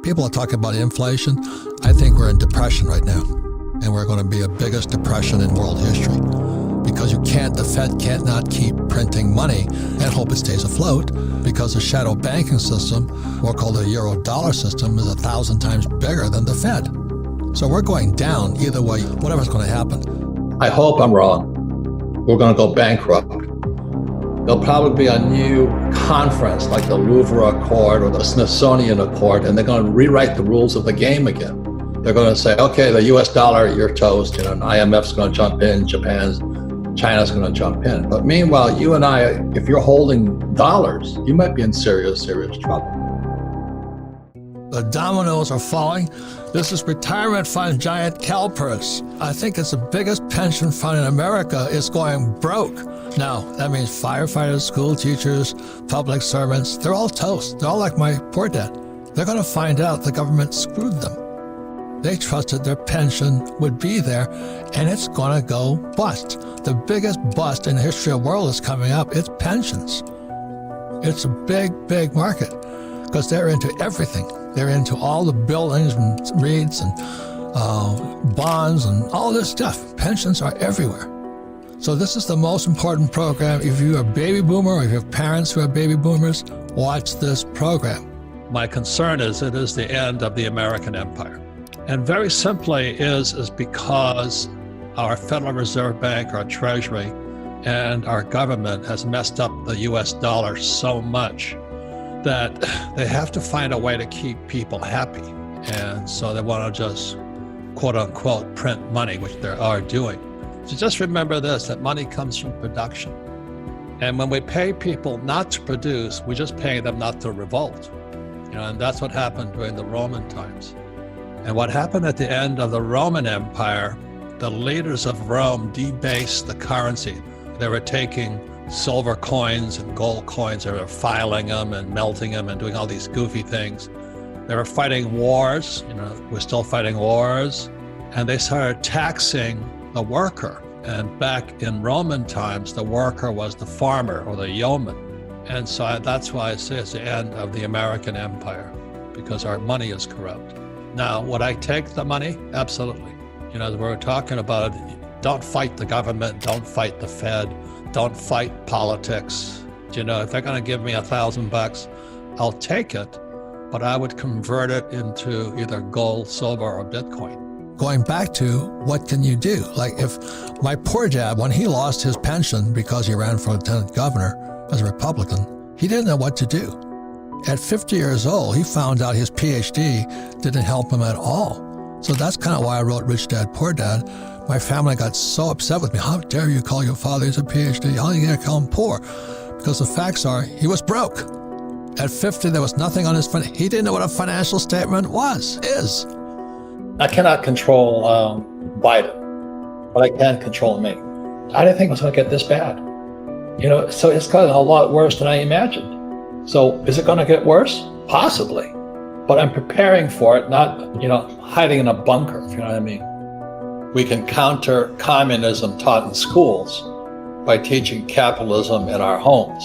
People are talking about inflation. I think we're in depression right now, and we're going to be the biggest depression in world history because the Fed can't not keep printing money and hope it stays afloat because the shadow banking system, or called the euro dollar system, is 1,000 times bigger than the Fed. So we're going down either way, whatever's going to happen. I hope I'm wrong. We're going to go bankrupt. There'll probably be a new conference like the Louvre Accord or the Smithsonian Accord, and they're going to rewrite the rules of the game again. They're going to say, okay, the US dollar, you're toast, and IMF's going to jump in, China's going to jump in. But meanwhile, you and I, if you're holding dollars, you might be in serious, serious trouble. The dominoes are falling. This is retirement fund giant CalPERS. I think it's the biggest pension fund in America is going broke. Now, that means firefighters, school teachers, public servants, they're all toast. They're all like my poor dad. They're going to find out the government screwed them. They trusted their pension would be there, and it's going to go bust. The biggest bust in the history of the world is coming up. It's pensions. It's a big, big market because they're into everything. They're into all the buildings and REITs and bonds and all this stuff. Pensions are everywhere. So this is the most important program. If you're a baby boomer or if you have parents who are baby boomers, watch this program. My concern is it is the end of the American empire. And very simply is because our Federal Reserve Bank, our Treasury, and our government has messed up the US dollar so much that they have to find a way to keep people happy. And so they want to just, quote unquote, print money, which they are doing. So just remember this, that money comes from production. And when we pay people not to produce, we just pay them not to revolt. And that's what happened during the Roman times. And what happened at the end of the Roman Empire, the leaders of Rome debased the currency. They were taking silver coins and gold coins, they were filing them and melting them and doing all these goofy things. They were fighting wars, we're still fighting wars, and they started taxing the worker. And back in Roman times, the worker was the farmer or the yeoman. And so that's why I say it's the end of the American empire, because our money is corrupt. Now, would I take the money? Absolutely. As we're talking about it, don't fight the government, don't fight the Fed, don't fight politics. If they're going to give me $1,000, I'll take it, but I would convert it into either gold, silver, or Bitcoin. Going back to what can you do? Like if my poor dad, when he lost his pension because he ran for lieutenant governor as a Republican, he didn't know what to do. At 50 years old, he found out his PhD didn't help him at all. So that's kind of why I wrote Rich Dad, Poor Dad. My family got so upset with me. How dare you call your father a PhD? How are you going to call him poor? Because the facts are he was broke. At 50, there was nothing on his he didn't know what a financial statement is. I cannot control Biden, but I can control me. I didn't think it was going to get this bad. So it's gotten a lot worse than I imagined. So is it going to get worse? Possibly. But I'm preparing for it, not, hiding in a bunker, if you know what I mean. We can counter communism taught in schools by teaching capitalism in our homes.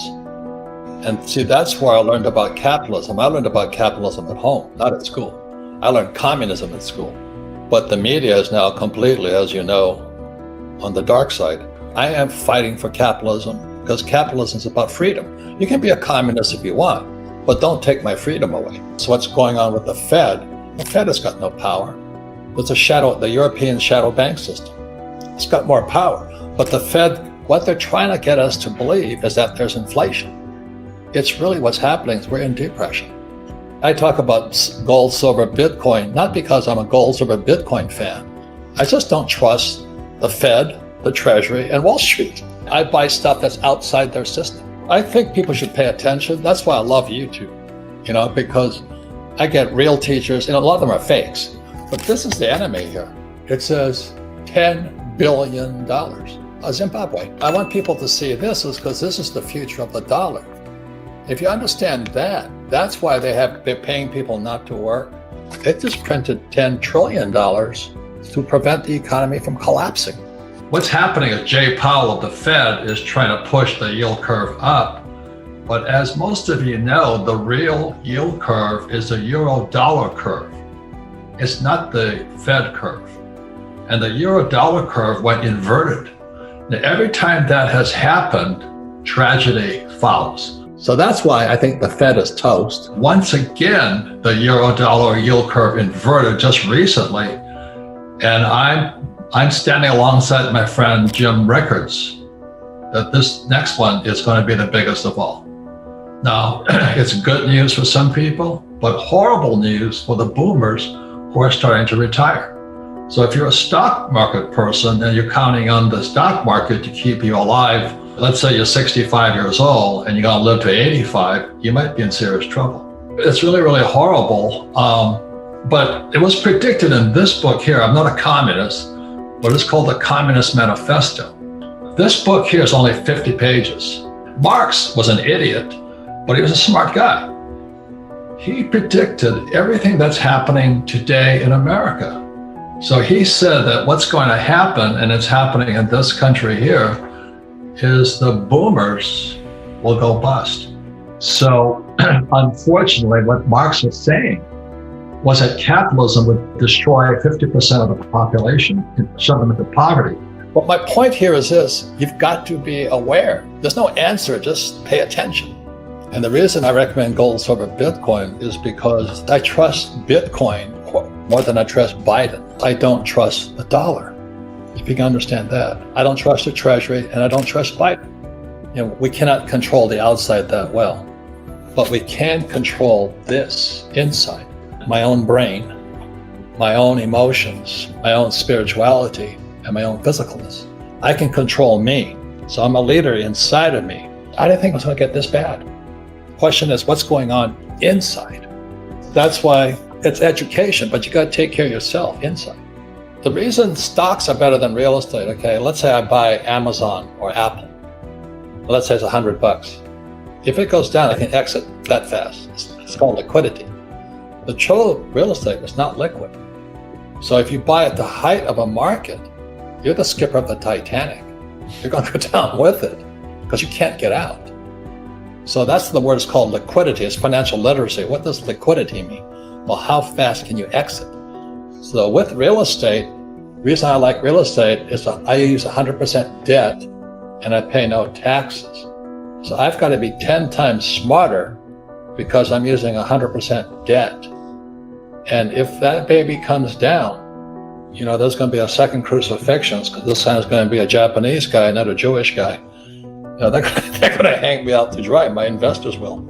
And see, that's where I learned about capitalism. I learned about capitalism at home, not at school. I learned communism at school. But the media is now completely, as you know, on the dark side. I am fighting for capitalism because capitalism is about freedom. You can be a communist if you want, but don't take my freedom away. So what's going on with the Fed has got no power. It's the European shadow bank system. It's got more power. But the Fed, what they're trying to get us to believe is that there's inflation. It's really what's happening is we're in depression. I talk about gold, silver, Bitcoin, not because I'm a gold, silver, Bitcoin fan. I just don't trust the Fed, the Treasury, and Wall Street. I buy stuff that's outside their system. I think people should pay attention. That's why I love YouTube, because I get real teachers, and a lot of them are fakes. But this is the enemy here. It says $10 billion. Zimbabwe. I want people to see this because this is the future of the dollar. If you understand that, that's why they're paying people not to work. They just printed $10 trillion to prevent the economy from collapsing. What's happening is Jay Powell of the Fed is trying to push the yield curve up But as most of you know, the real yield curve is the euro dollar curve. It's not the Fed curve. And the euro dollar curve went inverted. Now, every time that has happened, tragedy follows. So that's why I think the Fed is toast. Once again, the euro dollar yield curve inverted just recently. And I'm standing alongside my friend Jim Rickards that this next one is going to be the biggest of all. Now, it's good news for some people, but horrible news for the boomers who are starting to retire. So if you're a stock market person and you're counting on the stock market to keep you alive, let's say you're 65 years old and you're going to live to 85, you might be in serious trouble. It's really, really horrible. But it was predicted in this book here. I'm not a communist, but it's called the Communist Manifesto. This book here is only 50 pages. Marx was an idiot, but he was a smart guy. He predicted everything that's happening today in America. So he said that what's going to happen, and it's happening in this country here, is the boomers will go bust. So unfortunately, what Marx was saying was that capitalism would destroy 50% of the population and shove them into poverty. But my point here is this: you've got to be aware. There's no answer, just pay attention. And the reason I recommend gold over Bitcoin is because I trust Bitcoin more than I trust Biden. I don't trust the dollar, if you can understand that. I don't trust the Treasury, and I don't trust Biden. You know, we cannot control the outside that well, but we can control this inside. My own brain, my own emotions, my own spirituality, and my own physicalness. I can control me, so I'm a leader inside of me. I didn't think it was going to get this bad. The question is, what's going on inside? That's why it's education, but you got to take care of yourself inside. The reason stocks are better than real estate, okay, let's say I buy Amazon or Apple. Let's say it's $100. If it goes down, I can exit that fast. It's called liquidity. The true real estate is not liquid. So if you buy at the height of a market, you're the skipper of the Titanic. You're going to go down with it because you can't get out. So that's the word is called liquidity. It's financial literacy. What does liquidity mean? Well, how fast can you exit? So with real estate, the reason I like real estate is I use 100% debt and I pay no taxes. So I've got to be 10 times smarter because I'm using 100% debt. And if that baby comes down, you know, there's going to be a second crucifixion because this time it's going to be a Japanese guy, not a Jewish guy. You know, they're going to hang me out to dry. My investors will.